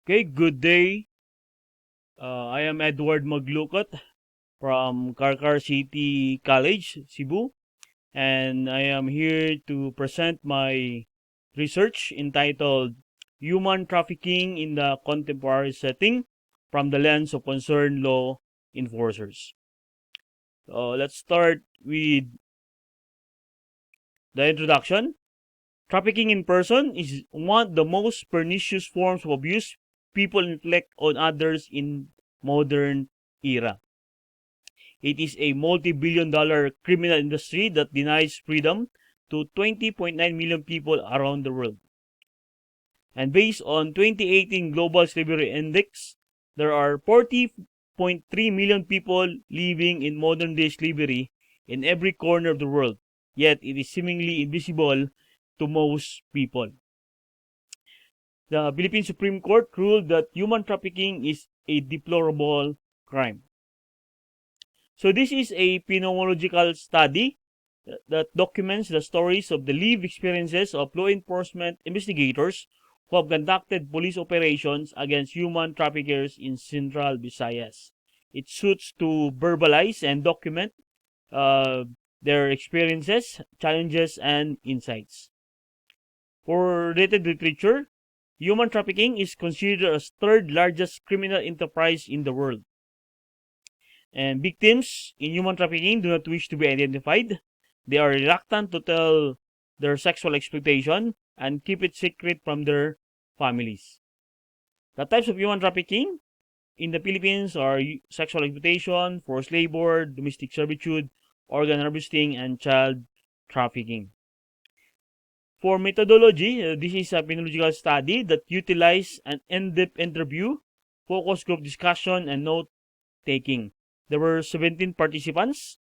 Okay, good day. I am Edward Maglucot from Karkar City College, Cebu, and I am here to present my research entitled Human Trafficking in the Contemporary Setting from the Lens of Concerned Law Enforcers. Let's start with the introduction. Trafficking in person is one of the most pernicious forms of abuse people inflict on others in modern era. It is a multi-billion-dollar criminal industry that denies freedom to 20.9 million people around the world. And based on 2018 Global Slavery Index, there are 40.3 million people living in modern-day slavery in every corner of the world, yet it is seemingly invisible to most people. The Philippine Supreme Court ruled that human trafficking is a deplorable crime. So this is a phenomenological study that documents the stories of the lived experiences of law enforcement investigators who have conducted police operations against human traffickers in Central Visayas. It suits to verbalize and document uh, their experiences, challenges, and insights. For related literature, human trafficking is considered as third largest criminal enterprise in the world. And victims in human trafficking do not wish to be identified. They are reluctant to tell their sexual exploitation and keep it secret from their families. The types of human trafficking in the Philippines are sexual exploitation, forced labor, domestic servitude, organ harvesting, and child trafficking. For methodology, this is a penological study that utilizes an in-depth interview, focus group discussion, and note-taking. There were 17 participants.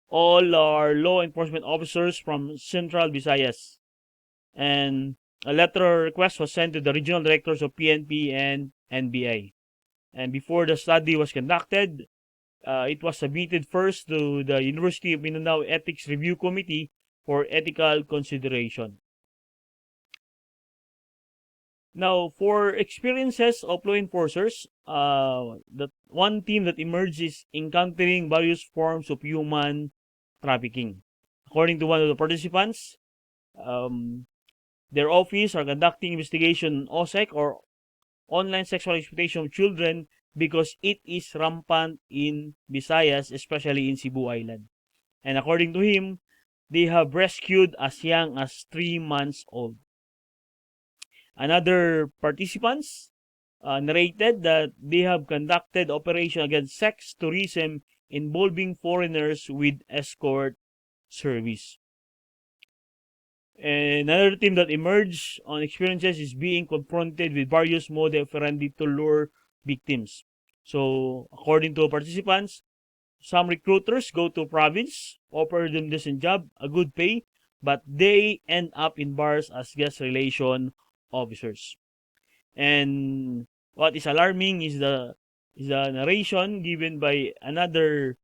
All are law enforcement officers from Central Visayas. And a letter request was sent to the regional directors of PNP and NBI. And before the study was conducted, it was submitted first to the University of Mindanao Ethics Review Committee for ethical consideration. Now, for experiences of law enforcers, the one theme that emerges is encountering various forms of human trafficking. According to one of the participants, their office are conducting investigation on OSEC or online sexual exploitation of children because it is rampant in Visayas, especially in Cebu Island. And according to him, they have rescued as young as 3 months old. Another participants narrated that they have conducted operation against sex tourism involving foreigners with escort service. And another theme that emerged on experiences is being confronted with various modus operandi to lure victims. So, according to participants, some recruiters go to province, offer them decent job, a good pay, but they end up in bars as guest relation officers. And what is alarming is the narration given by another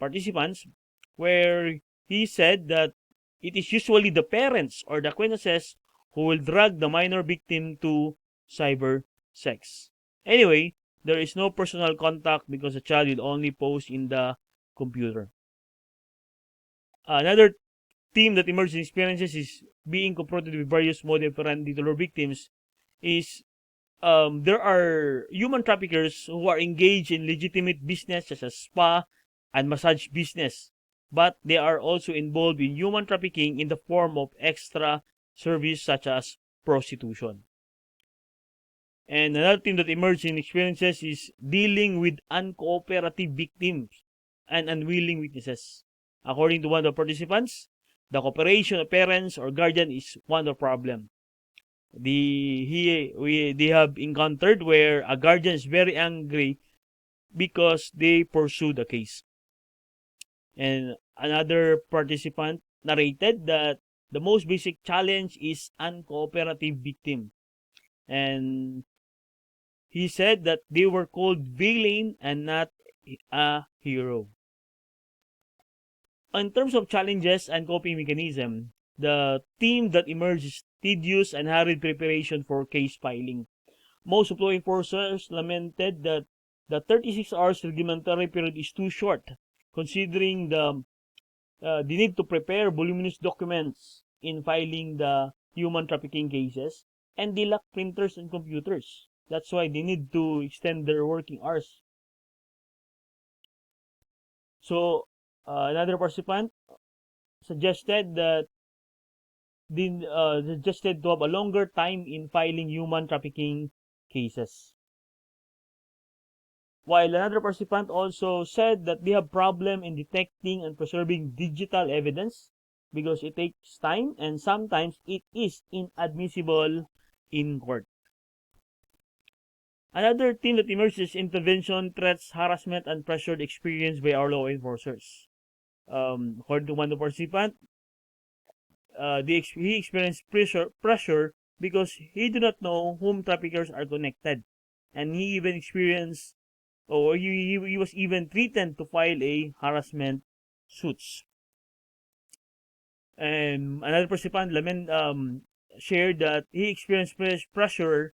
participants where he said that it is usually the parents or the acquaintances who will drag the minor victim to cyber sex. Anyway, there is no personal contact because the child will only pose in the computer. Another theme that emerges in experiences is being confronted with various modus operandi to lure victims is there are human traffickers who are engaged in legitimate business such as spa and massage business, but they are also involved in human trafficking in the form of extra service such as prostitution. And another thing that emerges in experiences is dealing with uncooperative victims and unwilling witnesses. According to one of the participants, the cooperation of parents or guardian is one of the problem. They have encountered where a guardian is very angry because they pursue the case. And another participant narrated that the most basic challenge is uncooperative victim. And he said that they were called villain and not a hero. In terms of challenges and coping mechanism, the theme that emerges is tedious and hurried preparation for case filing. Most of law enforcers lamented that the 36 hours reglementary period is too short, considering the need to prepare voluminous documents in filing the human trafficking cases, and they lack printers and computers. That's why they need to extend their working hours. So, another participant suggested that suggested to have a longer time in filing human trafficking cases. While another participant also said that they have problem in detecting and preserving digital evidence because it takes time and sometimes it is inadmissible in court. Another theme that emerges is intervention, threats, harassment, and pressure experienced by our law enforcers. According to one of the participants, he experienced pressure because he did not know whom traffickers are connected, and he even experienced, or he was even threatened to file a harassment suits. And another participant shared that he experienced pressure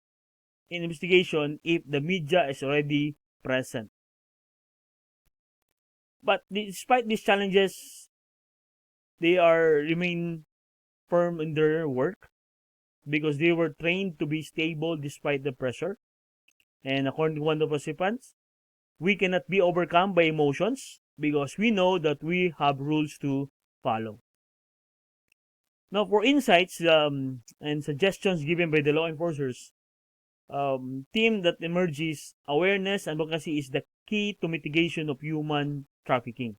in investigation if the media is already present. But despite these challenges, they remain firm in their work because they were trained to be stable despite the pressure. And according to one of the participants, we cannot be overcome by emotions because we know that we have rules to follow. Now, for insights and suggestions given by the law enforcers, theme that emerges: awareness and advocacy is the key to mitigation of human trafficking.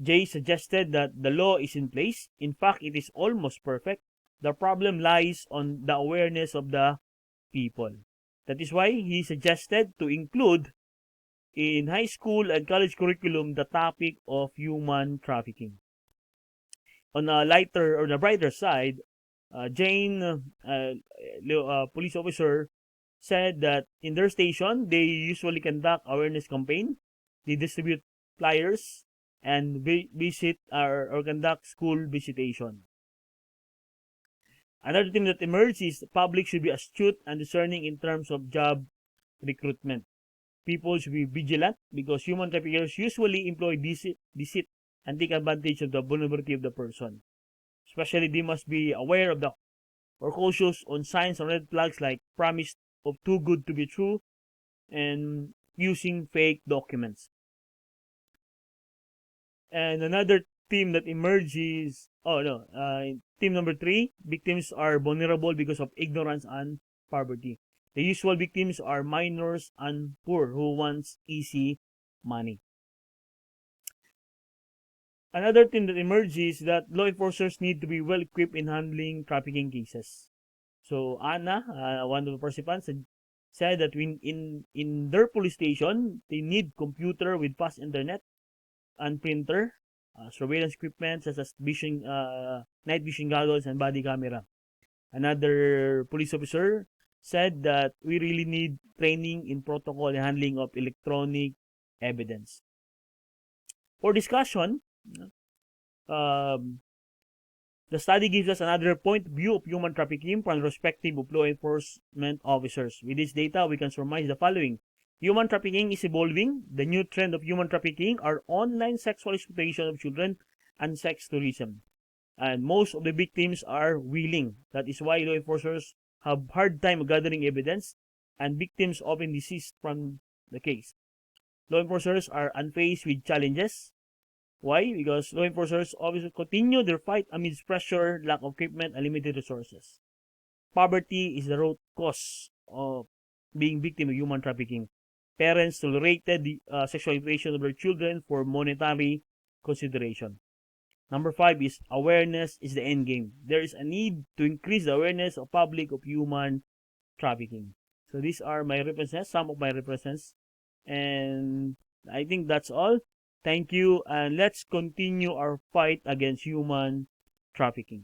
Jay suggested that the law is in place. In fact, it is almost perfect. The problem lies on the awareness of the people. That is why he suggested to include in high school and college curriculum the topic of human trafficking. On a lighter or the brighter side, Jane, police officer, said that in their station, they usually conduct awareness campaign. They distribute flyers and visit or conduct school visitation. Another thing that emerged is the public should be astute and discerning in terms of job recruitment. People should be vigilant because human traffickers usually employ deceit and take advantage of the vulnerability of the person. Especially, they must be aware of the or cautious on signs and red flags like promise of too good to be true and using fake documents. And another theme that emerges, theme number 3, victims are vulnerable because of ignorance and poverty. The usual victims are minors and poor who wants easy money. Another thing that emerges is that law enforcers need to be well equipped in handling trafficking cases. So Anna, one of the participants, said that in their police station, they need computer with fast internet and printer, surveillance equipment such as night vision goggles and body camera. Another police officer said that we really need training in protocol and handling of electronic evidence. For discussion, the study gives us another point of view of human trafficking from the perspective of law enforcement officers. With this data, we can surmise the following. Human trafficking is evolving. The new trend of human trafficking are online sexual exploitation of children and sex tourism. And most of the victims are willing. That is why law enforcers have hard time gathering evidence and victims often desist from the case. Law enforcers are unfazed with challenges. Why? Because law enforcers obviously continue their fight amidst pressure, lack of equipment, and limited resources. Poverty is the root cause of being victim of human trafficking. Parents tolerated the sexual exploitation of their children for monetary consideration. Number 5 is awareness is the end game. There is a need to increase the awareness of public of human trafficking. So these are my references, some of my references. And I think that's all. Thank you, and let's continue our fight against human trafficking.